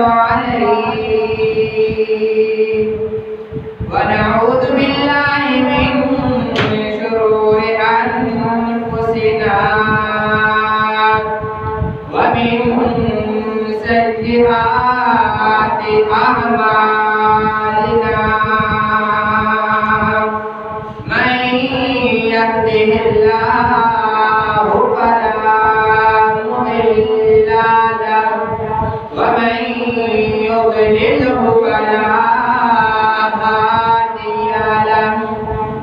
عليه ونعوذ بالله من شرور أنفسنا ومن سيئات أعمالنا من يهده الله فلا مضل له ومن يضلله فلا هادي له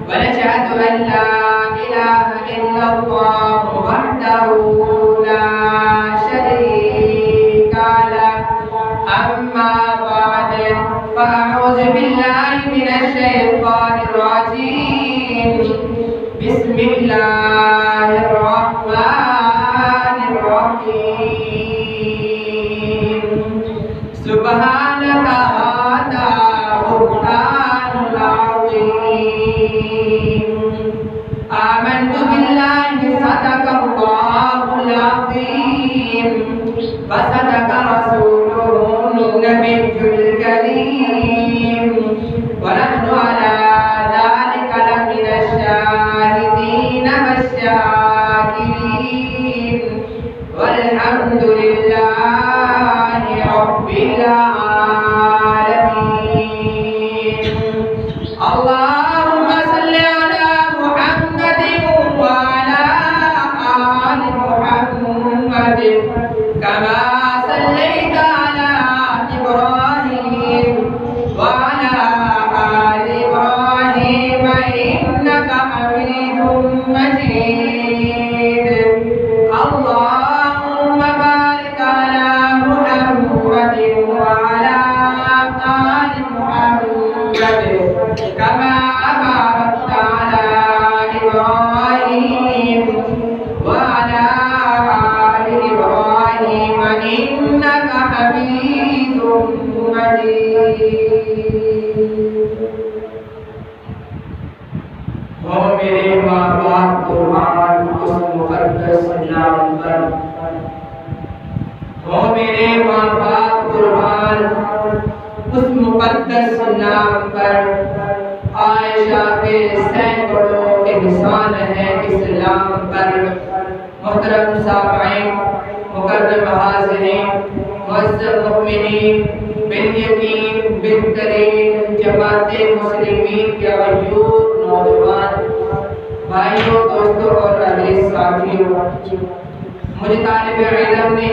ونشهد أن لا إله إلا الله وحده لا شريك له أما بعد فأعوذ بالله من الشيطان الرجيم بسم الله الرحمن الرحيم سبحانك هذا بهتان عظيم آمنت بالله صدق الله العظيم وصدق رسوله النبي الكريم ونحن على ذلك لمن الشاهدين والشاكرين والحمد لله رب العالمين اللهم صل على محمد وعلى آل محمد كما صليت على إبراهيم وعلى آل إبراهيم إنك حميد مجيد اللهم بارك على محمد وعلى آل محمد كما باركت على إبراهيم وعلى آل إبراهيم إنك حميد مجيد ہو میرے ماں باپ قربان اس مقدس نام پر ہو میرے ماں باپ قربان اس مقدس نام پر عائشہ کے سینکڑوں احسان ہے اسلام پر محترم سامعین مکرم حاضرین معزز مؤمنین بالیقین بہترین جماعت مسلمین کے غیور نوجوان بھائیوں دوستوں اور عزیز ساتھیوں مجھے طالب علم نے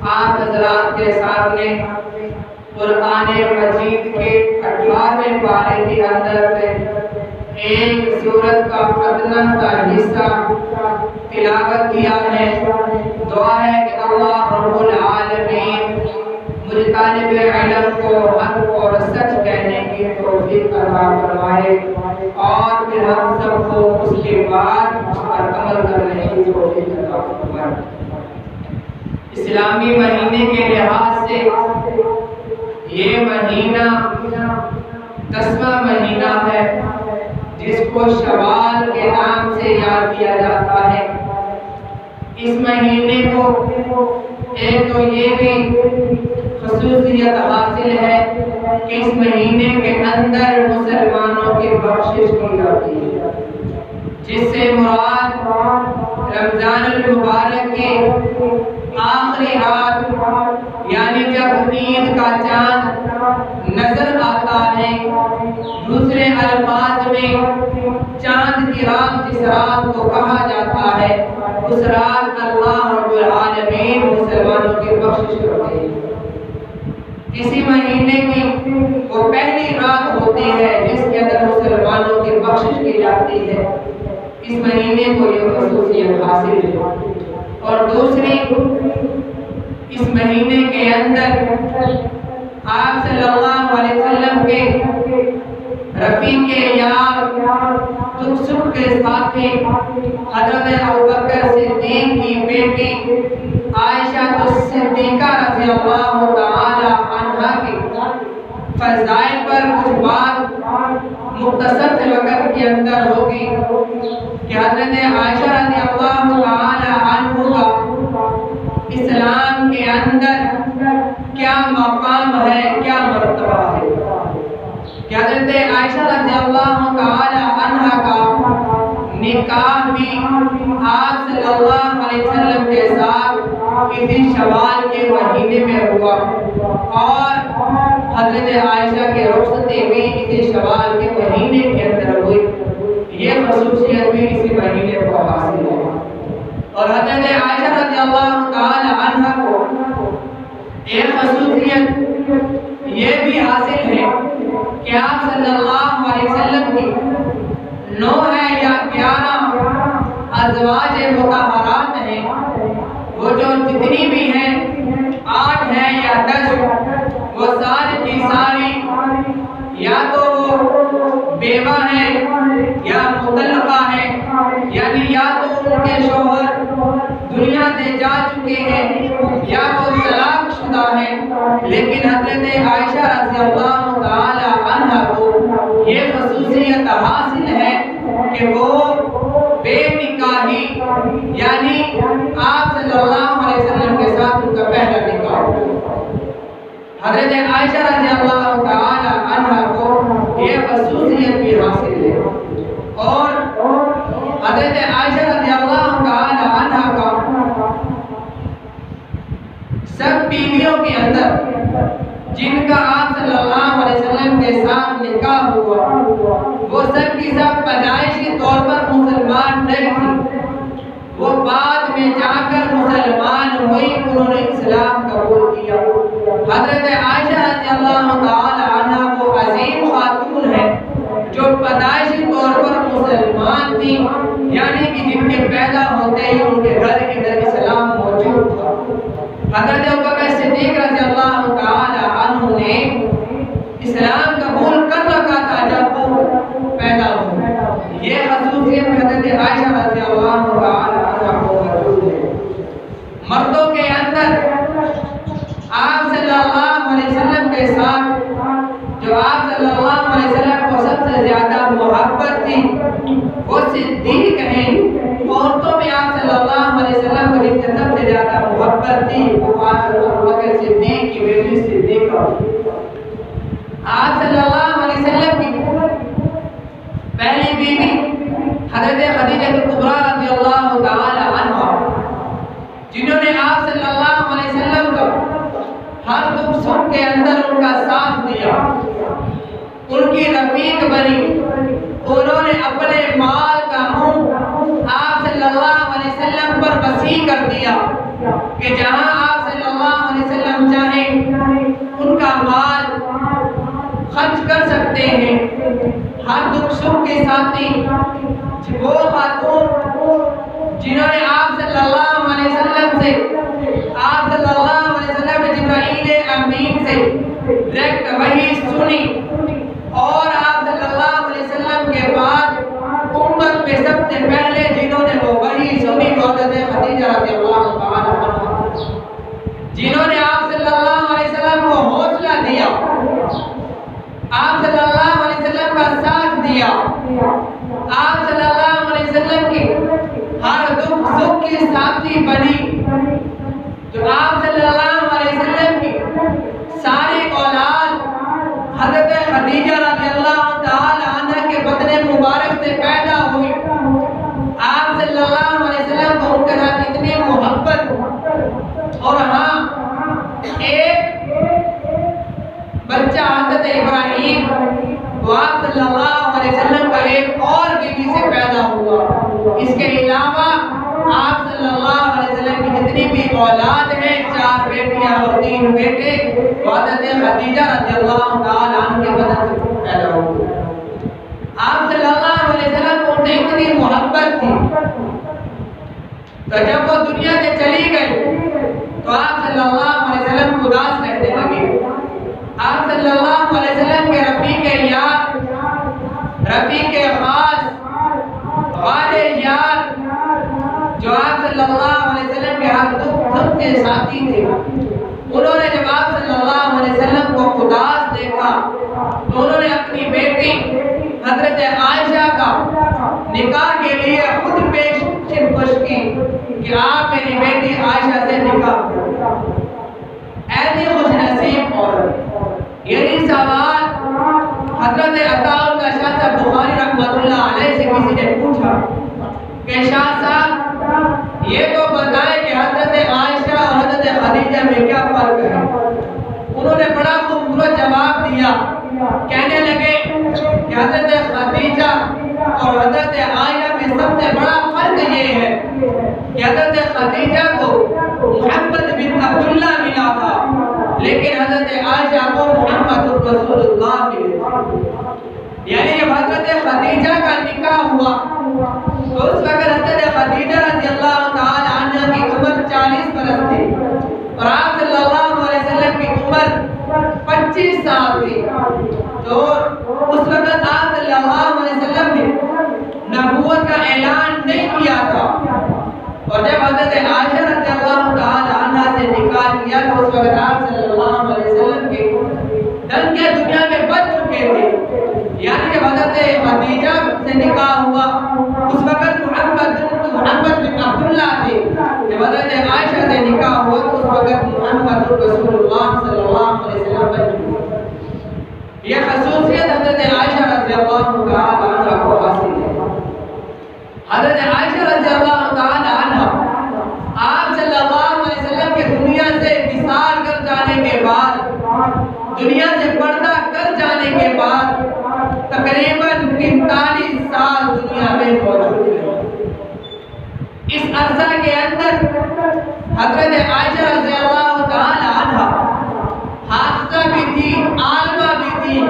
آپ حضرات کے سامنے قرآن مجید کے 18ویں پارے کے اندر سے ایک سورت کا ادنا کا حصہ تلاوت کیا ہے دعا ہے کہ اللہ رب العالمین مجھے طالب علم کو حق اور سچ کہنے کی توفیق عطا فرمائے اور پھر ہم سب کو اس کے بعد اس پر عمل کرنے کی توفیق عطا فرمائے اسلامی مہینے کے لحاظ سے یہ مہینہ 10واں مہینہ ہے جس کو شوال کے نام سے یاد کیا جاتا ہے اس مہینے کو ایک تو یہ بھی خصوصیت حاصل ہے کہ اس مہینے کے اندر مسلمانوں کی بخشش کی جاتی ہے جس سے مراد رمضان المبارک کے آخری رات یعنی جب عید کا چاند نظر آتا ہے دوسرے الفاظ میں چاند کی رات جس رات کو کہا جاتا ہے اس رات اللہ رب العالمین مسلمانوں کی بخشش کرتے ہیں اسی مہینے کی وہ پہلی رات ہوتی ہے جس کے اندر مسلمانوں کی بخشش کی جاتی ہے اس مہینے کو یہ خصوصیت حاصل ہے اور دوسری اس مہینے کے اندر آپ صلی اللہ علیہ وسلم کے رفیق یار دکھ سکھ کے ساتھی حضرت ابوبکر صدیق کی بیٹی عائشہ صدیقہ رضی اللہ تعالی عنہا کی فضائل پر کچھ بات مختصر سے وقت کے اندر ہوگی کہ حضرت عائشہ رضی اللہ تعالی عنہ کا اسلام کے اندر کیا مقام ہے، کیا مرتبہ ہے۔ کیا حضرت عائشہ رضی اللہ تعالی عنہ کا نکاح بھی آپ صلی اللہ علیہ وسلم کے ساتھ اسی شوال کے مہینے میں ہوا، اور حضرت عائشہ کے رخصتی بھی اسی شوال کے مہینے کے اندر ہوئی۔ یہ خصوصیت بھی اسی مہینے کو حاصل ہے۔ اور حضرت عائشہ رضی اللہ تعالی عنہ کو ایک خصوصیت یہ بھی حاصل ہے کہ آپ صلی اللہ علیہ وسلم کی 9 یا 11 ازواج مطہرات ہیں، وہ جو جتنی بھی ہیں 8 ہیں یا 10، وہ ساری کی ساری یا تو وہ بیوہ ہیں یا مطلقہ ہیں، یعنی یا تو ان کے شوہر دنیا سے جا چکے ہیں یا وہ طلاق شدہ ہیں، لیکن حضرت عائشہ رضی اللہ تعالی عنہ کو یہ خصوصیت حاصل ہے کہ وہ بے نکاحی، یعنی آپ صلی اللہ علیہ وسلم کے ساتھ ان کا پہلا نکاح ہوا۔ حضرت عائشہ رضی اللہ تعالی عنہ کو یہ خصوصیت بھی حاصل ہے۔ اور حضرت عائشہ رضی اللہ تعالی عنہ کا سب بیویوں کے اندر جن کا آپ صلی اللہ علیہ وسلم کے ساتھ نکاح ہوا، وہ سب کی سب پیدائشی طور پر مسلمان نہیں تھی، وہ بعد میں جا کر مسلمان ہوئی، انہوں نے اسلام قبول کیا۔ حضرت عائشہ رضی اللہ تعالی عنہ وہ عظیم خاتون ہے جو پیدائشی طور پر مسلمان تھی، یعنی کہ جن کے پیدا ہوتے ہی ان کے گھر کے اندر اسلام موجود تھا۔ حضرت ابوبکر صدیق رضی اللہ تعالی عنہ نے اسلام قبول کر رکھا تھا جب وہ پیدا ہوئے۔ یہ خصوصیت حضرت عائشہ رضی اللہ تعالی عنہ کو موجود ہے۔ مردوں کے اندر آپ صلی اللہ علیہ وسلم کے ساتھ جو آپ صلی اللہ علیہ وسلم کو سب سے زیادہ محبت تھی وہ صدیق ہیں۔ عورتوں میں آپ صلی اللہ علیہ وسلم کو جن سے سب سے زیادہ محبت تھی وہ ابوبکر صدیق کی بیٹی صدیقہ۔ آپ صلی اللہ علیہ وسلم کی پہلی بیوی حضرت خدیجہ کبریٰ رضی اللہ تعالی عنہ، جنہوں نے آپ صلی اللہ علیہ وسلم کو ہر دکھ سکھ کے اندر ان کا ساتھ دیا، ان کی رفیق بنی، انہوں نے اپنے مال کا منہ آپ صلی اللہ علیہ وسلم پر وسیع کر دیا کہ جہاں آپ صلی اللہ علیہ وسلم چاہیں ان کا مال خرچ کر سکتے ہیں۔ ہر دکھ سکھ کے ساتھی وہ خاتون جنہوں نے آپ صلی اللہ علیہ وسلم سے، آپ صلی اللہ علیہ وسلم نے جبرائیل امین سے ڈائریکٹ وحی سنی، اور آپ صلی اللہ علیہ وسلم کے بعد امت میں سب سے پہلے جنہوں نے وہ وحی سنی وہ حضرت خدیجہ رضی اللہ تعالی عنہ، جنہوں نے آپ صلی اللہ علیہ وسلم کو حوصلہ دیا، آپ صلی اللہ علیہ وسلم کا ساتھ دیا، آپ صلی اللہ علیہ وسلم کی ہر دکھ سکھ کی ساتھی بنی، جو آپ صلی اللہ علیہ وسلم کی ساری اولاد حضرت خدیجہ رضی اللہ تعالی عنہ کے بدن مبارک سے پیدا ہوئی۔ آپ صلی اللہ علیہ وسلم کو ان کے ساتھ اتنی محبت، اور ہاں ایک بچہ حضرت ابراہیم وہ آپ صلی اللہ علیہ وسلم کا ایک اور بیوی سے پیدا ہوا۔ اس کے علاوہ آپ صلی اللہ علیہ وسلم کی جتنی بھی اولاد ہیں، 4 بیٹیاں اور 3 بیٹے، حضرت خدیجہ رضی اللہ تعالی عنہ کے بدن سے پیدا ہوئے۔ آپ صلی اللہ علیہ وسلم کو ان سے اتنی محبت تھی، تو جب وہ دنیا سے چلی گئی تو آپ صلی اللہ علیہ وسلم اداس رہنے لگے۔ آپ صلی اللہ علیہ وسلم کے رفیق یار، رفیق خاص، غالب یار، جو آپ صلی اللہ علیہ وسلم کے ہر دکھ سکھ کے ساتھی تھے، انہوں نے جب آپ صلی اللہ علیہ وسلم کو اداس دیکھا تو انہوں نے اپنی بیٹی حضرت عائشہ کا نکاح کے لیے خود پیش کی کہ آپ میری بیٹی عائشہ سے نکاح کرو۔ ایسی خوش حضرت عطا اللہ شاہ صاحب بخاری رحمۃ اللہ علیہ سے کسی نے پوچھا کہ شاہ صاحب یہ تو بتائیں کہ حضرت عائشہ اور حضرت خدیجہ میں کیا فرق ہے؟ انہوں نے بڑا خوبصورت جواب دیا، کہنے لگے کہ حضرت خدیجہ اور حضرت عائشہ میں سب سے بڑا فرق یہ ہے کہ حضرت خدیجہ کو محمد بن عبداللہ ملا تھا، لیکن حضرت عائشہ کو محمد رسول اللہ ملے تھے۔ یعنی جب حضرت خدیجہ کا نکاح ہوا تو اس وقت حضرت خدیجہ رضی اللہ تعالی عنہ کی عمر 40 برس تھی اور آپ صلی اللہ علیہ وسلم کی عمر 25 سال تھی۔ تو اس وقت آپ صلی اللہ علیہ وسلم نے نبوت کا اعلان نہیں کیا تھا، اور جب حضرت عائشہ رضی اللہ تعالی عنہ سے نکاح کیا تو اس وقت آپ صلی اللہ علیہ وسلم کے دنکے دنیا میں بچ چکے تھے۔ یعنی جب حضرت خدیجہ سے نکاح ہوا اس وقت محمد بن عبداللہ تھے، جب حضرت عائشہ سے نکاح ہوا تو اس وقت محمد رسول اللہ صلی اللہ علیہ وسلم بن چکے۔ یہ خصوصیت حضرت عائشہ رضی اللہ تعالی عنہ کو حاصل ہے۔ حضرت عائشہ رضی اللہ تعالی عنہ آپ صلی اللہ علیہ وسلم کے دنیا سے وصال کر جانے کے بعد، دنیا سے پردہ کر جانے کے بعد تقریباً 45 سال دنیا میں موجود ہیں۔ اس عرصہ کے اندر حضرت عائشہ رضی اللہ تعالی عنہ حافظہ بھی تھی، عالمہ بھی تھی۔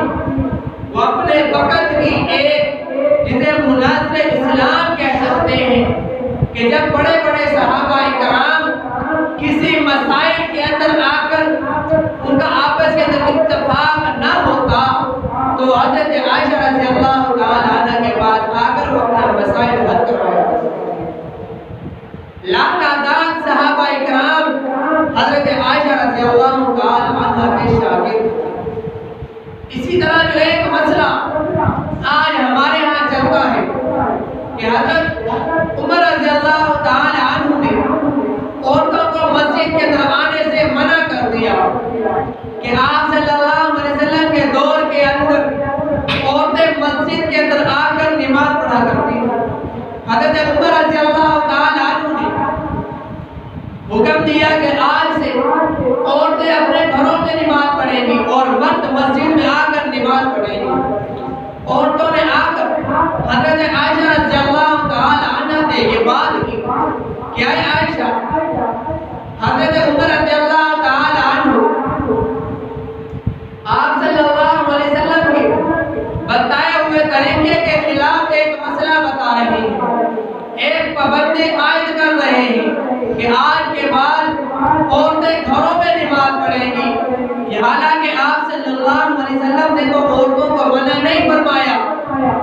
وہ اپنے وقت کی ایک جسے مناظر اسلام کہہ سکتے ہیں کہ جب بڑے بڑے صحابہ کرام کسی مسائل کے اندر آ کر ان کا آپس کے اندر اتفاق نہ ہوتا تو حضرت عائشہ رضی اللہ تعالی عنہ کے پاس آ کر وہ اپنا مسائل حل کروایا۔ لاتعداد صحابہ کرام حضرت عائشہ رضی اللہ تعالی عنہ کے شاگرد تھے۔ اسی طرح جو ایک مسئلہ آج ہمارے ہاں چلتا ہے کہ حضرت عمر رضی اللہ تعالی عنہ نے عورتوں کو مسجد کے اندر آنے سے منع کر دیا کہ آپ صلی اللہ علیہ وسلم کے دور کے اندر عورتیں مسجد کے اندر آ کر نماز پڑھا کرتی ہیں۔ حضرت عمر رضی اللہ تعالی عنہ نے حکم دیا کہ آج سے عورتیں اپنے گھروں میں نماز پڑھیں گی اور مرد مسجد میں آ کر نماز پڑھیں گی۔ عورتوں نے آ کر حضرت عائشہ رضی اللہ تعالی عنہ سے یہ بات کی کہ اے عائشہ، حضرت عمر رضی اللہ تعالی عنہ آپ صلی اللہ علیہ وسلم کے بتائے ہوئے طریقے کے خلاف ایک مسئلہ بتا رہے ہیں، ایک پابندی عائد کر رہے ہیں کہ آج کے بعد عورتیں گھروں میں نماز پڑھیں گی۔ حالانکہ آپ صلی اللہ علیہ وسلم نے تو عورتوں کو منع نہیں فرمایا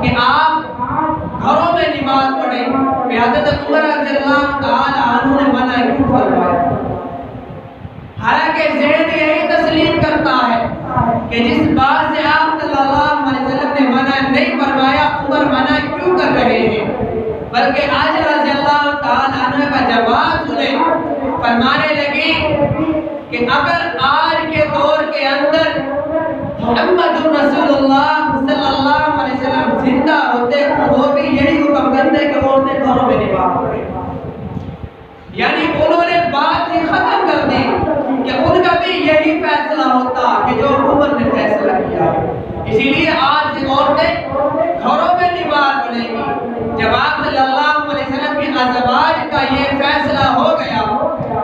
کہ آپ گھروں میں نماز پڑھیں، کہ حضرت عمر رضی اللہ تعالی عنہ نے منع کیوں فرمایا؟ حالانکہ ذہن یہی تسلیم کرتا ہے کہ جس بات سے آپ صلی اللہ علیہ وسلم نے منع نہیں فرمایا عمر منع کیوں کر رہے ہیں؟ بلکہ عائشہ رضی اللہ تعالی عنہ کا جواب سنیں، فرمانے لگی کہ اگر آج کے دور کے اندر محمد رسول اللہ صلی اللہ علیہ وسلم زندہ ہوتے وہ بھی یہی حکم کرتے کہ عورتیں گھروں میں نماز پڑھیں۔ یعنی انہوں نے بات ہی ختم کر دی کہ ان کا بھی یہی فیصلہ ہوتا کہ جو عمر نے فیصلہ کیا ہے۔ اسی لیے آج سے عورتیں گھروں میں نماز پڑھیں گی۔ جب آپ صلی اللہ علیہ وسلم کی ازواج کا یہ فیصلہ ہو گیا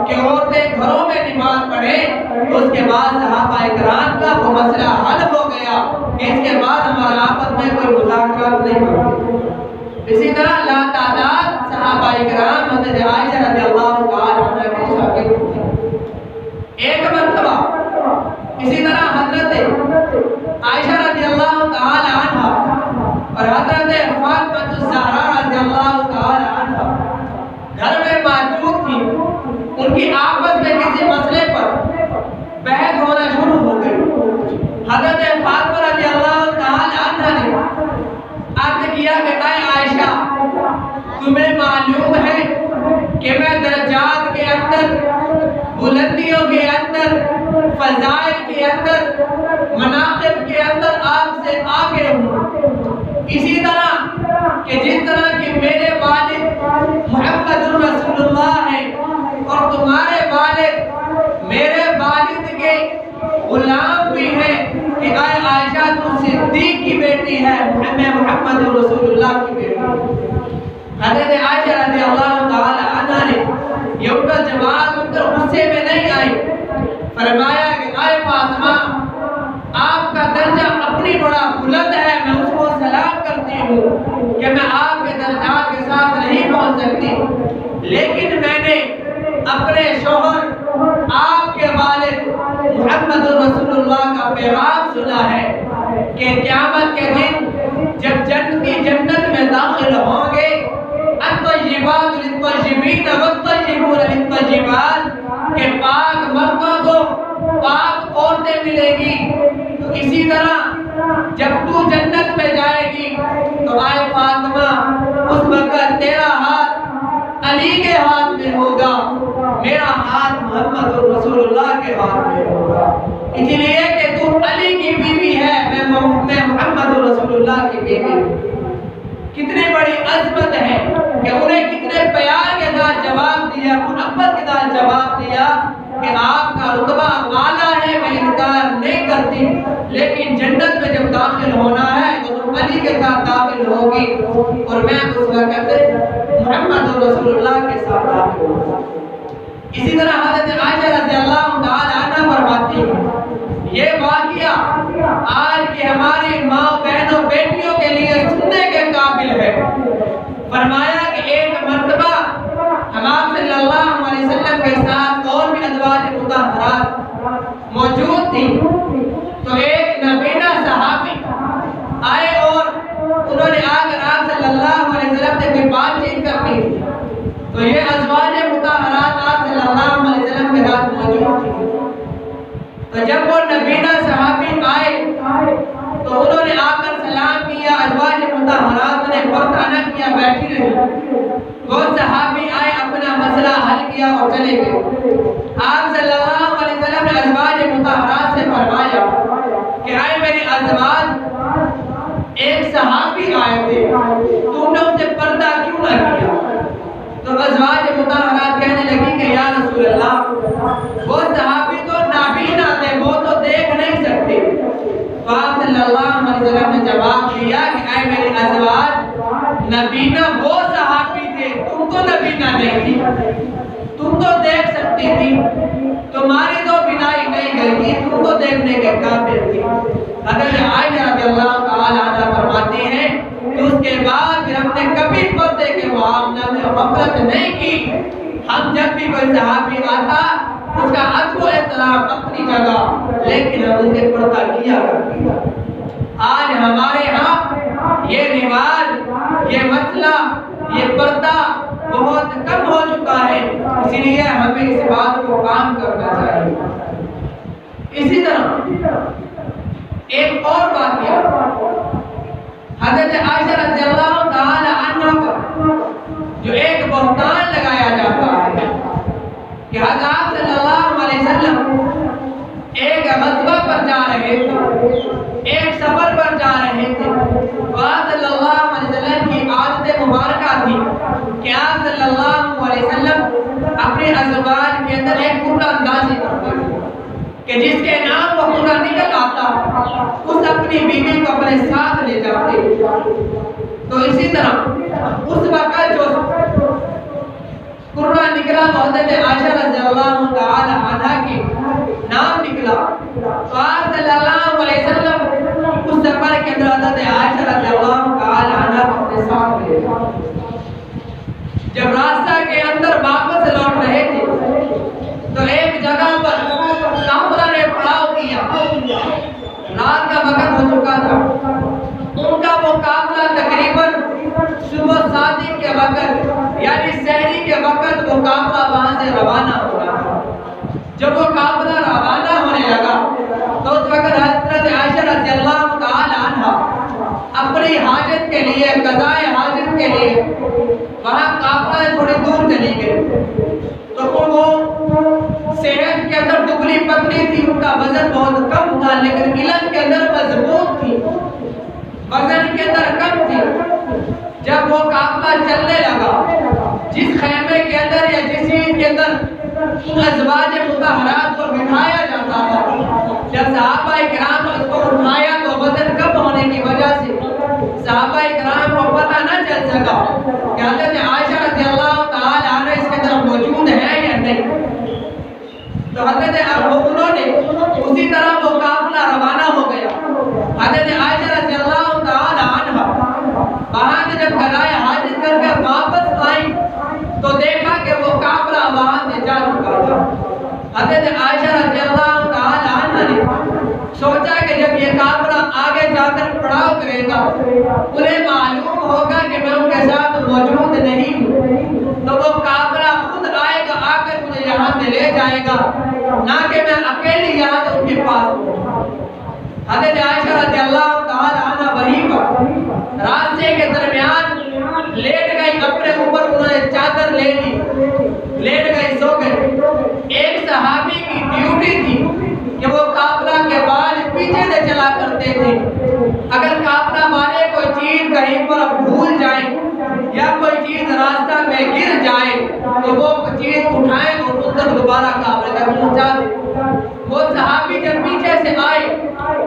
کہ عورتیں گھروں میں نماز پڑھیں تو اس کے بعد صحابہ کرام کا وہ مسئلہ حل ہو گیا کہ اس کے بعد ہمارا آپس میں کوئی مذاکرات نہیں ہوگی۔ اسی طرح لاتعداد صحابہ کرام حضرت عائشہ رضی اللہ تعالی عنہ کے شاگرد تھے۔ ایک مرتبہ اسی طرح حضرت عائشہ رضی اللہ تعالی عنہ اور حضرت فاطمہ الزہرا رضی اللہ تعالی عنہ گھر میں موجود تھی۔ ان کی آپس میں کسی مسئلے پر بحث ہونا شروع ہو گئی۔ حضرت فاطمہ رضی اللہ تعالی عنہ نے عرض کیا کہ اے عائشہ، تمہیں معلوم ہے کہ میں درجات کے اندر، بلندیوں کے اندر، فضائل کے اندر، مناقب کے کے اندر آپ سے آگے ہوں، اسی طرح کہ جس طرح کہ میرے والد محمد رسول اللہ ہیں اور تمہارے والد میرے والد کے غلام بھی ہیں کہ اے عائشہ تو صدیق کی بیٹی ہے، میں محمد رسول اللہ کی بیٹی ہوں۔ حضرت عائشہ رضی اللہ تعالی عنہ نے یہ ان کا جواب ان کر غصے میں نہیں آئی، فرمایا کہ اے فاطمہ آپ کا درجہ اپنی بڑا بلند ہے، میں اس کو سلام کرتی ہوں کہ میں آپ کے درجات کے ساتھ نہیں پہنچ سکتی، لیکن میں نے اپنے شوہر آپ کے والد محمد رسول اللہ کا پیغام سنا ہے کہ قیامت کے دن جب جنت میں داخل ہوں گے الطیبات للطیبین والطیبون للطیبات کہ پاک مردوں کو پاک عورتیں ملے گی، تو اسی طرح جب تو جنت میں جائے گی تو اے فاطمہ اس وقت تیرا ہاتھ علی کے ہاتھ میں ہوگا، میرا ہاتھ محمد رسول اللہ کے ہاتھ میں ہوگا، اس لیے کہ تو علی کی بیوی ہے، میں محمد رسول اللہ کی بیوی ہوں۔ کتنی بڑی عظمت ہے کہ انہیں کتنے پیار کے ساتھ جواب دیا، محبت کے ساتھ جواب دیا کہ آپ کا رتبہ اعلیٰ ہے، میں انکار نہیں کرتی، لیکن جنت میں جب داخل ہونا ہے تو تم علی کے ساتھ داخل ہوگی اور میں اس وقت محمد رسول اللہ کے ساتھ داخل ہوگی۔ اسی طرح حضرت عائشہ رضی اللہ تعالی عنہ فرماتی ہے یہ واقعہ آج کی ہماری ماں بہنوں بیٹیوں کے لیے سننے کے قابل ہے۔ فرمایا کہ ایک مرتبہ ہمارے صلی اللہ علیہ وسلم کے ساتھ اور بھی ازواج مطہرات موجود تھی، تو ایک نبینا صحابی آئے اور انہوں نے آ کر آپ صلی اللہ علیہ وسلم سے کوئی بات چیت کرنی تھی، تو یہ ازواج مطہرات آپ صلی اللہ علیہ وسلم کے ساتھ موجود تھی۔ تو جب وہ نبینا صحابی آئے تو انہوں نے آ کر سلام کیا، ازواج مطہرات نے پردہ نہ کیا، بیٹھی رہی۔ وہ صحابی آئے، اپنا مسئلہ حل کیا اور چلے گئے۔ آپ صلی اللہ علیہ وسلم نے ازواج مطہرات سے فرمایا کہ اے میری ازواج، ایک صحابی آئے تھے، تم نے ان سے پردہ کیوں نہ کیا؟ تو ازواج مطہرات کہنے لگی کہ یا رسول اللہ وہ صحابی تو نابینا تھے، وہ تو دیکھ نہیں سکتے۔ تو آپ صلی اللہ علیہ وسلم نے جواب دیا کہ اے میری ازواج، نبینا وہ صحابی تھے، تم تو نبینا نہیں تھی، تم تو دیکھ سکتی تھی، تمہاری تو بینائی نہیں گئی تھی، تم تو دیکھنے کے قابل تھی۔ حضرت عائشہ رضی اللہ تعالی عنہا فرماتی ہیں کہ اس کے بعد پھر ہم نے کبھی پردے کے معاملہ میں غفلت نہیں کی، ہم جب بھی کوئی صحابی آتا اس کا ادب و احترام اپنی جگہ، لیکن ہم ان کے پردہ کیا کرتے ہیں۔ آج ہمارے ہاں یہ رواج، یہ مسئلہ، یہ پردہ بہت کم ہو چکا ہے، اسی لیے ہمیں اس بات کو کام کرنا چاہیے۔ اسی طرح ایک اور واقعہ حضرت عائشہ رضی اللہ تعالی عنہ پر جو ایک بہتان لگایا جاتا ہے کہ حضرت صلی اللہ علیہ وسلم ایک غزوہ پر جا رہے تھے، ایک سفر پر جا رہے تھے، تو آپ صلی اللہ علیہ وسلم کی عادت مبارکہ تھی کہ آپ صلی اللہ علیہ وسلم اپنے ازواج کے اندر ایک قرہ اندازی کرتے تھے کہ جس کے نام وہ قرہ نکل آتا اس اپنی بیوی کو اپنے ساتھ لے جاتے۔ تو اسی طرح اس وقت جو قرہ نکلا تو حضرت عائشہ رضی اللہ تعالی عنہا کی نام نکلا، تو آپ صلی اللہ علیہ وسلم اس سفر کے اندر حضرت عائشہ رضی اللہ تعالی عنہا کو اپنے ساتھ لے گئے۔ جب راستہ کے اندر واپس لوٹ رہے تھے تو ایک جگہ پر کافرہ نے پڑاؤ کیا، رات کا وقت ہو چکا تھا، ان کا وہ قافلہ تقریباً صبح صادق کے وقت یعنی سحری کے وقت وہ قافلہ وہاں سے روانہ ہو رہا تھا۔ جب وہ قافلہ روانہ ہونے لگا تو اس وقت حضرت عائشہ رضی اللہ تعالی عنہا اپنی حاجت کے لیے، قضائے حاجت کے لیے وہاں قافلہ تھوڑی دور چلی گئی، تو وہ صحت کے اندر دبلی پتلی تھی، ان کا وزن بہت کم تھا، لیکن علم کے اندر مضبوط وزن کے اندر کم تھی۔ جب وہ قافلہ چلنے لگا، جس خیمے کے اندر یا جس چیز کے اندر ان ازواج مطہرات کو بٹھایا جاتا تھا، جب صحابہ کرام اس کو اٹھایا تو وزن کم ہونے کی وجہ سے صحابہ کرام کو پتہ نہ چل سکا کہ حضرت عائشہ رضی اللہ تعالی عنہ اس کے اندر موجود ہے یا نہیں۔ تو حضرت انہوں نے اسی طرح وہ قافلہ روانہ ہو گیا۔ حضرت عائشہ رضی اللہ تعالی عنہ وہاں سے جب قضائے حاجت کر کے واپس آئی تو دیکھا کہ وہ قافلہ وہاں سے جا چکا تھا۔ حضرت عائشہ رضی اللہ تعالی عنہ نے سوچا کہ جب یہ قافلہ آگے جا کر پڑاؤ کرے گا، انہیں معلوم ہوگا کہ میں ان کے ساتھ موجود نہیں ہوں، تو وہ قافلہ خود آئے گا، آ کر مجھے یہاں سے لے جائے گا، نہ کہ میں اکیلی یہاں سے ان کے پاس ہوں۔ حضرت عائشہ رضی اللہ تعالی عنہ وہیں پر راستے کے درمیان لیٹ گئی، اپنے اوپر انہوں نے چادر لے لی، لیٹ گئی، سو گئی۔ ایک صحابی کی ڈیوٹی تھی کہ وہ قافلہ کے بعد پیچھے سے چلا کرتے تھے۔ اگر قافلہ والے کوئی چیز کہیں پر بھول جائیں یا کوئی چیز راستہ میں گر جائے تو وہ چیز اٹھائیں اور اس تک دوبارہ قافلے تک پہنچا دیں۔ وہ صحابی جب پیچھے سے آئے،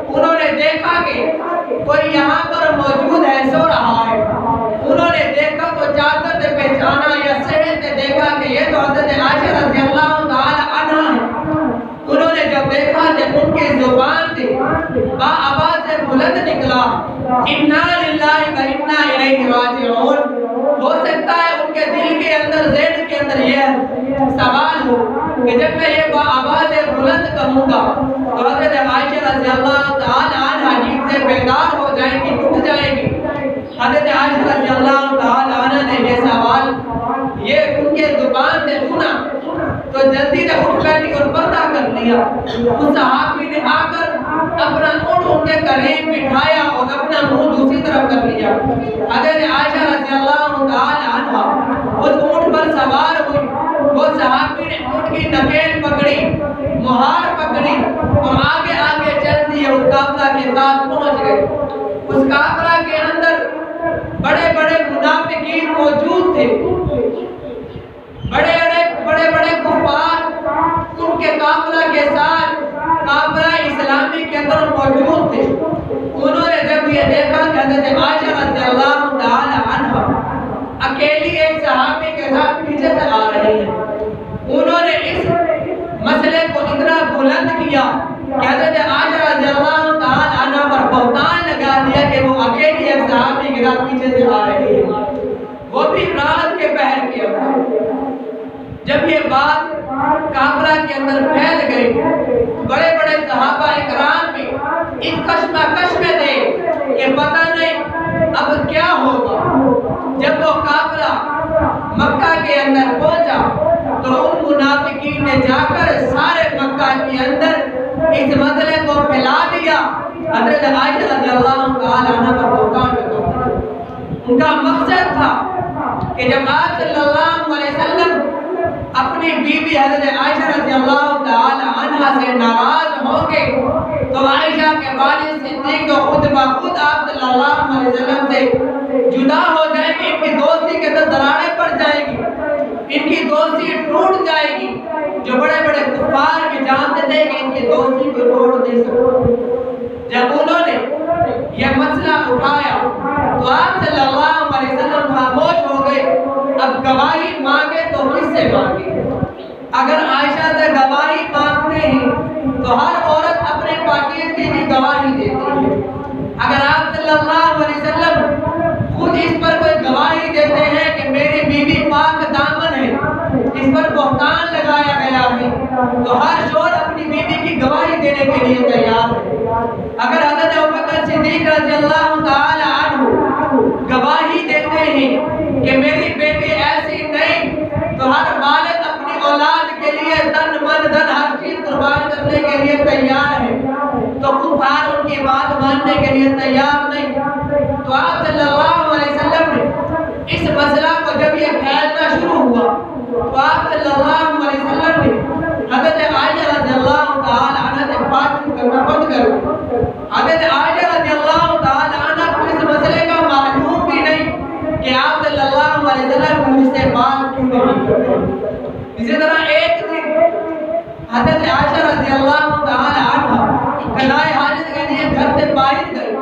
انہوں نے دیکھا کہ کوئی یہاں پر موجود ہے، سو رہا ہے۔ انہوں نے دیکھا تو چادر سے پہچانا یا صحت سے دیکھا کہ یہ تو حضرت عائشہ رضی اللہ تعالی عنہ ہے۔ انہوں نے جب دیکھا کہ ان کی زبان سے با آواز بلند نکلا، انا للہ و انا الیہ راجعون۔ ہو سکتا ہے ان کے دل کے اندر، ذہن کے اندر یہ سوال ہو کہ جب میں یہ با آواز بلند کہوں گا تو حضرت عائشہ رضی اللہ تعالی عنہ نیند سے بیدار ہو جائیں گی، اٹھ جائیں گی۔ حضرت عائشہ رضی اللہ تعالی عنہ نے یہ سوال یہ ان کے زبان سے سنا تو جلدی سے اٹھ بیٹھی اور پردہ کر لیا۔ اس صحابی نے آ کر اپنا اونٹ ان کے قریب بٹھایا اور اپنا منہ دوسری طرف کر لیا۔ حضرت عائشہ رضی اللہ تعالی عنہ اس اونٹ پر سوار ہوئی۔ وہ صحابی نے اونٹ کی نکیل پکڑی، مہار پکڑی اور آگے آگے چل دیے، اس قافلہ کے ساتھ پہنچ گئے۔ اس قافلہ کے اندر بڑے بڑے منافقین موجود تھے، بڑے بڑے کفار ان کے قافلہ کے ساتھ قافلہ اسلامی کے اندر موجود تھے۔ انہوں نے جب یہ دیکھا کہ حضرت عائشہ رضی اللہ تعالی عنہ اکیلی ایک صحابی کے ساتھ پیچھے سے آ رہی ہیں، انہوں نے اس مسئلے کو اتنا بلند کیا کہ حضرت عائشہ رضی اللہ تعالی عنہ پر بہتان لگا دیا کہ وہ اکیلی ایک صحابی کے ساتھ پیچھے سے آ رہی ہے، وہ بھی رات کے پہر کے اندر۔ جب یہ بات قافلہ کے اندر پھیل گئی، بڑے بڑے صحابہ اکرام بھی اس کشمکش میں تھے کہ پتہ نہیں اب کیا ہوگا۔ جب وہ قافلہ مکہ کے اندر پہنچا تو ان منافقین نے جا کر سارے مکہ کے اندر اس مسئلے کو پھیلا دیا۔ حضرت عائشہ رضی اللہ تعالی عنہ پر بہتان لگا۔ ان کا مقصد تھا کہ جب آپ صلی اللہ علیہ وسلم اپنی بیوی حضرت عائشہ رضی اللہ تعالی عنہ سے ناراض ہوں گے تو عائشہ کے والد صدیق تو خود بخود آپ صلی اللہ علیہ وسلم سے جدا ہو جائیں گے، ان کی دوستی کے اندر دراڑیں پڑ جائیں گی، ان کی دوستی ٹوٹ جائے گی۔ جو بڑے بڑے کفار بھی جانتے تھے کہ ان کی دوستی کو توڑ نہیں سکتے۔ جب انہوں نے یہ مسئلہ اٹھایا تو آپ صلی اللہ علیہ وسلم خاموش ہو گئے۔ اب گواہی مانگے تو کس سے مانگے؟ اگر عائشہ سے گواہی مانگتے ہیں تو ہر عورت اپنے پاکیزگی کی گواہی دیتی ہے۔ اگر آپ صلی اللہ علیہ وسلم خود اس پر کوئی گواہی دیتے ہیں کہ میری بیوی پاک دامن ہے، اس پر بہتان لگایا گیا ہے، تو ہر شوہر اپنی بیوی کی گواہی دینے کے لیے تیار ہے۔ اگر حضرت ابوبکر صدیق رضی اللہ تعالی عنہ گواہی دیتے ہیں کہ میری بیٹی ایسی نہیں، تو ہر والد اپنی اولاد کے لیے تن من دھن ہر چیز قربان کرنے کے لیے تیار ہے، تو کفار ان کی بات ماننے کے لیے تیار نہیں۔ تو آپ صلی اللہ علیہ وسلم نے اس مسئلہ کو جب یہ پھیلنا شروع ہوا تو آپ صلی اللہ علیہ وسلم نے حضرت عائشہ رضی اللہ تعالی عنہ سے بات کرنا بند کر دیا۔ حضرت عائشہ رضی اللہ تعالی عنہ کو اس عائشہ رضی اللہ تعالی عنہ قضائے حاجت کے لیے گھر سے باہر گئی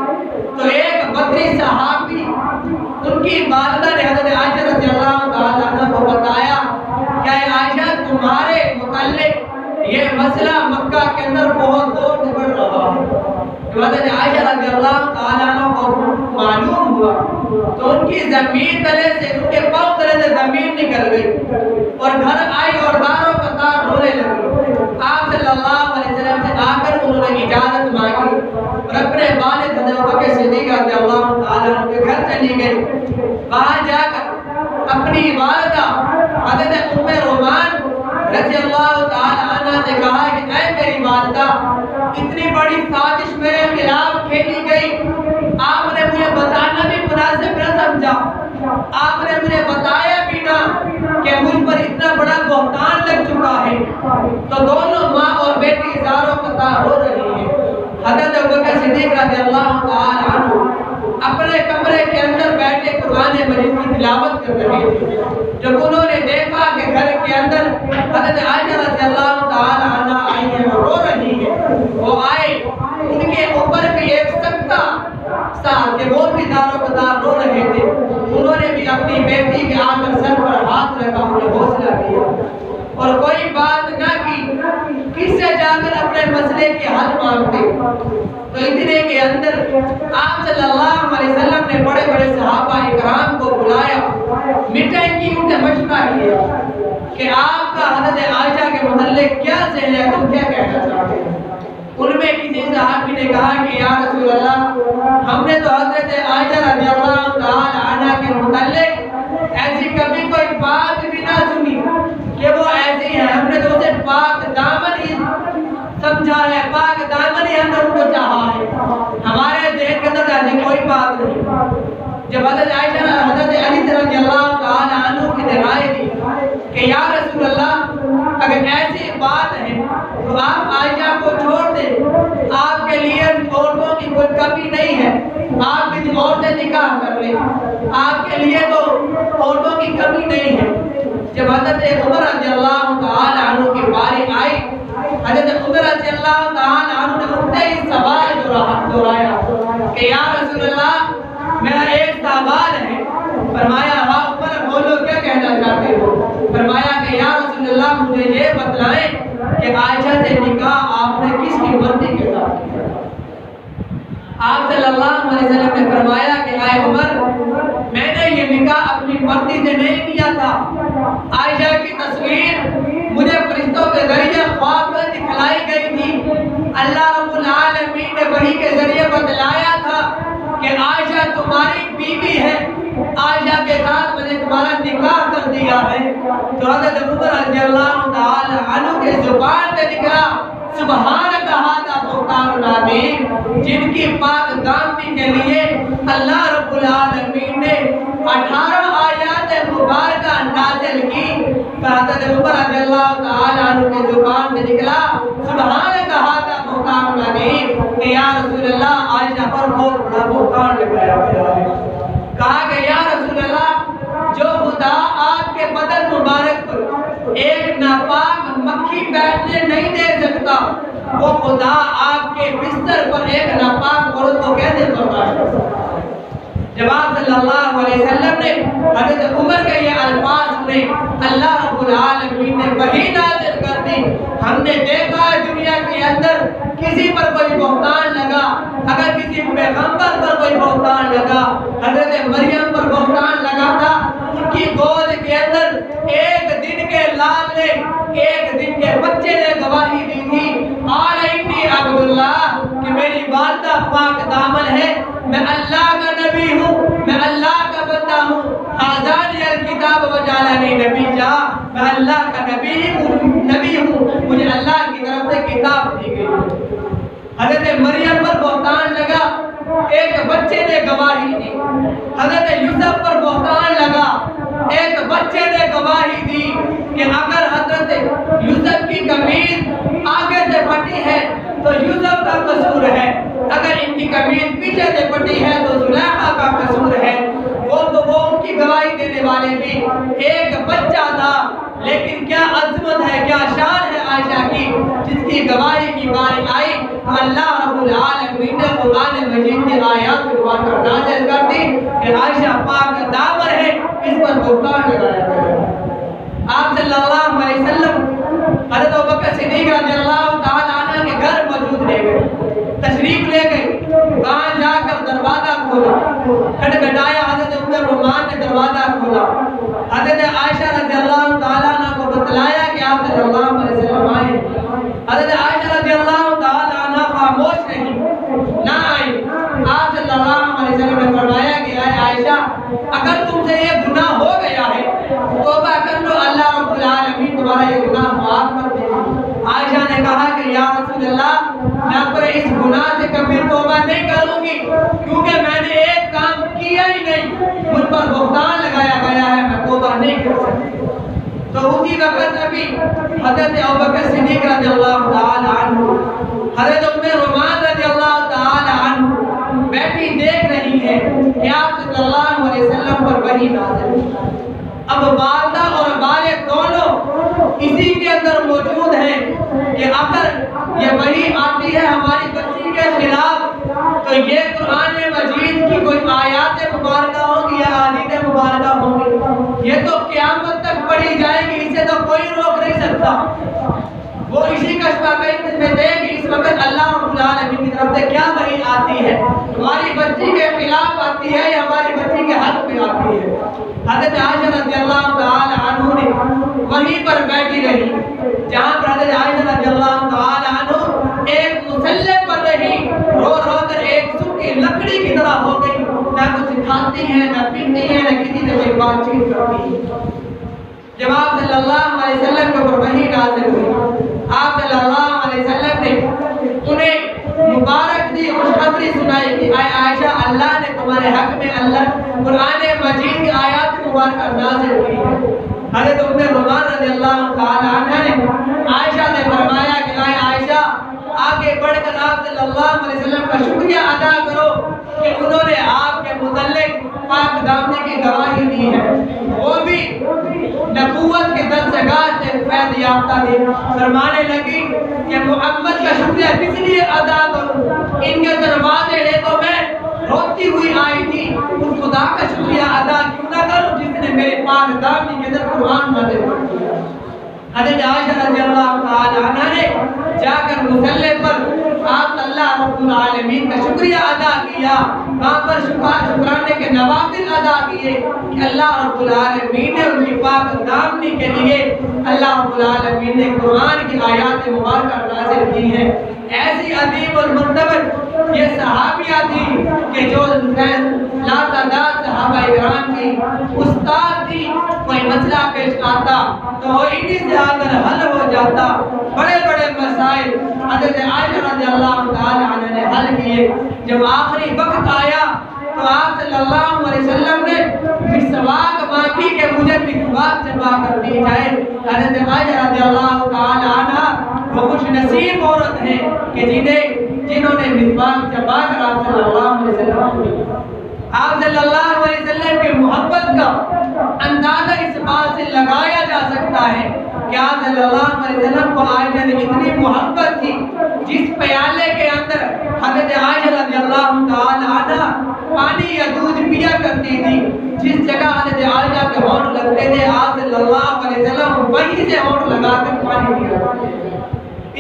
تو ایک بدری صحابی ان کی والدہ نے حضرت عائشہ رضی اللہ تعالی عنہ کو بتایا کہ اے عائشہ تمہارے متعلق یہ مسئلہ مکہ کے اندر بہت زور سے بڑھ رہا ہے۔ حضرت عائشہ رضی اللہ تعالی عنہ کو معلوم ہوا تو ان کی زمین تلے سے ان کے پاؤں تلے سے زمین نکل گئی اور گھر آئی اور داروں کا دار رونے لگی۔ آپ صلی اللہ علیہ وسلم سے آ کر انہوں نے اجازت مانگی اور اپنے والد حضرت ابوبکر صدیق رضی اللہ تعالی عنہ کے گھر چلی گئی۔ وہاں جا کر اپنی والدہ حضرت ام رومان رضی اللہ تعالی عنہ سے کہا کہ اے میری والدہ اتنی بڑی سازش میرے خلاف کھیلی گئی، آپ نے مجھے بتانا بھی مناسب نہ سمجھا، آپ نے مجھے بتایا بھی نہ کہ مجھ پر اتنا بڑا بہتان لگ چکا ہے۔ تو دونوں ماں اور بیٹی زاروں قطار ہو رہی ہیں۔ حضرت ابوبکر صدیق رضی اللہ تعالی عنہ اپنے کمرے کے اندر بیٹھے قرآن مجید کی تلاوت کر رہے تھے۔ جب انہوں نے دیکھا کہ گھر کے اندر حضرت عائشہ رضی اللہ تعالی عنہ آئی ہے اور رو رہی ہے، وہ آئے، ان کے اوپر بھی ایک سکتا سا کہ وہ بھی دار و دار رو رہے تھے، انہوں نے بھی اپنی بیٹی کے آ کر سر پر ہاتھ رکھا، انہیں حوصلہ دیا اور کوئی بات نہ کی، کس سے جا کر اپنے مسئلے کے حل مانگتے۔ تو اتنے کے اندر آپ صلی اللہ علیہ وسلم نے بڑے بڑے صحابہ اکرام کو بلایا، میٹنگ کی، ان سے مشورہ کیا کہ آپ کا حضرت عائشہ کے متعلق کیا ذہن ہے، تم کیا کہنا چاہتے ہیں۔ ان میں کسی صحابی نے کہا کہ یا رسول اللہ ہم نے تو حضرت عائشہ رضی اللہ تعالی عنہ کے متعلق ایسی کبھی کوئی بات بھی نہ سنی کہ وہ ایسی ہے، ہم نے تو اسے پاک دامن ہی سمجھا ہے، پاک دامن ہی ہم نے ان کو چاہا ہے، ہمارے ذہن کے اندر ایسی کوئی بات نہیں۔ جب حضرت عائشہ حضرت علی رضی اللہ تعالی عنہ کی نے رائے دی کہ یا رسول اللہ اگر ایسی بات ہے تو آپ عائشہ کو چھوڑ دیں، آپ کے لیے عورتوں کی کوئی کمی نہیں ہے، آپ کسی اور سے نکاح کر لیں، آپ کے لیے تو عورتوں کی کمی نہیں ہے۔ جب حضرت عمر رضی اللہ تعالی عنہ کی باری آئی، حضرت عمر رضی اللہ تعالی عنہ نے اٹھتے ہی سوال دہرایا کہ یا رسول اللہ میرا ایک سوال ہے۔ فرمایا ہاں عمر بولو کیا کہنا چاہتے ہو۔ فرمایا کہ یا رسول اللہ مجھے یہ بتلائیں کہ عائشہ سے نکاح آپ نے کس کی مرضی کے ساتھ کیا۔ آپ صلی اللہ علیہ وسلم نے فرمایا کہ اے عمر میں نے یہ نکاح اپنی مرضی سے نہیں کیا تھا، عائشہ کی تصویر مجھے فرشتوں کے ذریعے خواب میں دکھلائی گئی تھی، اللہ رب العالمین نے وحی کے ذریعے بتلایا تھا کہ عائشہ تمہاری بیوی ہے، عائشہ کے ساتھ میں نے تمہارا نکاح کر دیا ہے۔ تو حضرت عمر رضی اللہ تعالی عنہ کے زبان سے نکلا سبحانک ھذا بہتان عظیم، جن کی پاک دامنی کے لیے اللہ رب العالمین نے 18 آیات مبارکہ نازل کی۔ حضرت عمر رضی اللہ تعالی عنہ کے زبان سے نکلا سبحانک ھذا بہتان عظیم کہ یا رسول اللہ عائشہ پر بہت بڑا بہتان لگایا گیا ہے۔ کہا کہ یا رسول اللہ جو خدا آپ کے بدن مبارک پر ایک ناپاک مکھی بیٹھنے نہیں دے سکتا، وہ خدا آپ کے بستر پر ایک ناپاک عورت کو کیسے برداشت کر سکتا ہے۔ جب آپ صلی اللہ علیہ وسلم نے حضرت عمر کے یہ الفاظ سنے، اللہ رب العالمین نے وحی نازل کر دی۔ ہم نے دیکھا ہے دنیا کے اندر کسی پر کوئی بہتان لگا، اگر کسی پیغمبر پر کوئی بہتان لگا، حضرت مریم پر بہتان لگا تھا، ان کی گود کے اندر ایک دن کے لال نے، ایک دن کے بچے نے گواہی دی تھی، قال انی عبداللہ کہ میری والدہ پاک دامن ہے، میں اللہ کا نبی ہوں، میں اللہ کا بندہ ہوں، آزانی الکتاب وجعلنی نبیا، میں اللہ کا نبی ہوں، مجھے اللہ کی طرف سے کتاب دی گئی۔ حضرت مریم پر بہتان لگا، ایک بچے نے گواہی دی۔ حضرت یوسف پر بہتان لگا، ایک بچے نے گواہی دی کہ اگر حضرت یوسف کی قمیض آگے سے پھٹی ہے تو یوسف کا قصور ہے، اگر ان کی قمیض پیچھے سے پھٹی ہے تو زلیخا کا قصور ہے۔ وہ ان کی گواہی دینے والے بھی ایک بچہ تھا، لیکن کیا عظمت ہے، کیا شان ہے عائشہ کی، جس کی گواہی کی باری آئی تو اللہ رب العالمین نے قرآن مجید کی آیات مبارکہ نازل کر دی کہ عائشہ پاک دامن ہے، اس پر بہتان لگایا گیا۔ آپ صلی اللہ علیہ وسلم حضرت ابوبکر صدیق رضی اللہ تعالیٰ عنہ کے گھر موجود لے گئے، تشریف لے گئے، وہاں جا کر دروازہ کھولا، کھٹکھٹایا، حضرت ام رومان نے دروازہ کھولا، حضرت عائشہ رضی اللہ تعالیٰ عنہ کو بتلایا کہ آپ صلی اللہ علیہ وسلم آئے۔ حضرت عائشہ رضی اللہ تعالیٰ عنہ خاموش رہی، نہ آئی۔ آپ صلی اللہ علیہ وسلم نے فرمایا کہ اے عائشہ، اگر تم سے یہ گناہ ہو گیا ہے توبہ کر لو، اللہ رب العالمین تمہارا یہ گناہ معاف کر دے گا۔ عائشہ نے کہا کہ یا رسول اللہ، میں پر اس گناہ سے کبھی توبہ نہیں کروں گی، کیونکہ میں نے ایک کام کیا ہی نہیں، مجھ پر بہتان لگایا گیا ہے، میں توبہ نہیں کر سکتی۔ تو اسی وقت ابھی حضرت ابوبکر صدیق رضی اللہ تعالی عنہ، حضرت ام رومان رضی اللہ تعالی عنہ بیٹھی دیکھ رہی ہے کہ آپ صلی اللہ علیہ وسلم پر وحی نازل ہوئی۔ اب والدہ اور والد دونوں اسی کے اندر موجود ہیں کہ اگر یہ وحی آتی ہے ہماری بچی کے خلاف تو یہ قرآن مجید کی کوئی آیات مبارکہ ہوگی یا احادیث مبارکہ ہوگی، یہ تو قیامت تک پڑھی جائے گی، اسے تو کوئی روک نہیں سکتا۔ وہ اسی کشفہ میں دے کہ اس وقت اللہ رب العالمین کی طرف سے کیا وحی آتی ہے، ہماری بچی کے خلاف آتی ہے یا ہماری بچی کے حق میں آتی ہے۔ حضرت عائشہ رضی اللہ تعالی عنہ نے وہیں پر بیٹھی رہی، جہاں پر حضرت عائشہ رضی اللہ تعالی عنہ ایک مسلح پر رہی، رو رو کر ایک سوکھی لکڑی کی طرح ہو گئی، نہ کچھ کھاتی ہے، نہ پیتی ہے، نہ کسی سے کوئی بات چیت کرتی ہے۔ جب آپ صلی اللہ علیہ وسلم کے اوپر وحی نازل ہوئی، آپ صلی اللہ علیہ وسلم نے انہیں مبارک دی، خوشخبری سنائی کہ اے عائشہ، اللہ نے تمہارے حق میں اللہ قرآن مجید کی آیات مبارکہ نازل کی ہے۔ حضرت ام رومان رضی اللہ تعالی عنہ نے عائشہ نے فرمایا کہ اے عائشہ، آگے بڑھ کر آپ صلی اللہ علیہ وسلم کا شکریہ ادا کرو کہ انہوں نے آپ کے متعلق پاک دامنی کی گواہی دی ہے، وہ بھی نبوت کے درسگاہ سے فیض یافتہ تھی۔ فرمانے لگی کہ محمد کا شکریہ کس لیے ادا کروں، ان کے دروازے ہے تو میں روتی ہوئی آئی تھی، اس خدا کا شکریہ ادا کیوں نہ کروں جس نے میرے پاک دامنی کے اندر قرآن نازل کر دیا۔ حضرت عائشہ رضی اللہ تعالی عنہ نے جا کر مصلی پر آپ اللہ رب العالمین کا شکریہ ادا کیا، وہاں پر شکرانے کے نوافل ادا کیے کہ اللہ رب العالمین نے ان کی پاک دامنی کے لیے اللہ رب العالمین نے قرآن کی آیات مبارکہ نازل کی ہیں۔ ایسی عظیم المرتبت یہ صحابیہ تھی کہ جو لا تعداد صحابہ کرام کی استاد تھی، کوئی مسئلہ پیش آتا تو وہ انہی سے آ کر حل ہو جاتا۔ بڑے بڑے مسائل حضرت عائشہ رضی اللہ تعالی عنہ نے حل کیے۔ جب آخری وقت آیا تو آپ صلی اللہ علیہ وسلم نے مسواک مانگی کہ مجھے مسواک جمع کر دی جائے۔ حضرت عائشہ رضی اللہ تعالی عنہ وہ خوش نصیب عورت ہیں کہ جنہوں نے مسواک جمع کر آپ صلی اللہ علیہ وسلم کو آپ صلی اللہ علیہ وسلم کی محبت کا اندازہ اس بات سے لگایا جا سکتا ہے کہ آپ صلی اللہ علیہ وسلم کو عائشہ نے اتنی محبت تھی، جس پیالے کے اندر حضرت عائشہ رضی اللہ تعالی عنہ پانی یا دودھ پیا کرتی تھی، جس جگہ حضرت عائشہ کے ہونٹ لگتے تھے آپ صلی اللہ علیہ وسلم وہیں سے ہونٹ لگا کر پانی پیا کرتے تھے۔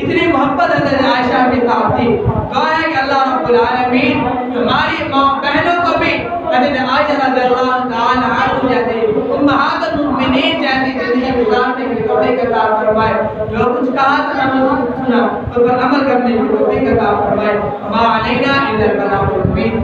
اتنی محبت حضرت عائشہ کے ساتھ تھی۔ دعا ہے کہ اللہ رب العالمین ہماری ماں بہنوں کو بھی حضرت عائشہ رضی اللہ تعالی عنہ جیسے امہات المؤمنین جیسی زندگی گزارنے کی توفیق عطا فرمائے۔ جو کچھ کہا سنا اس پر عمل کرنے کی توفیق عطا فرمائے۔ وما علینا الا البلاغ المبین۔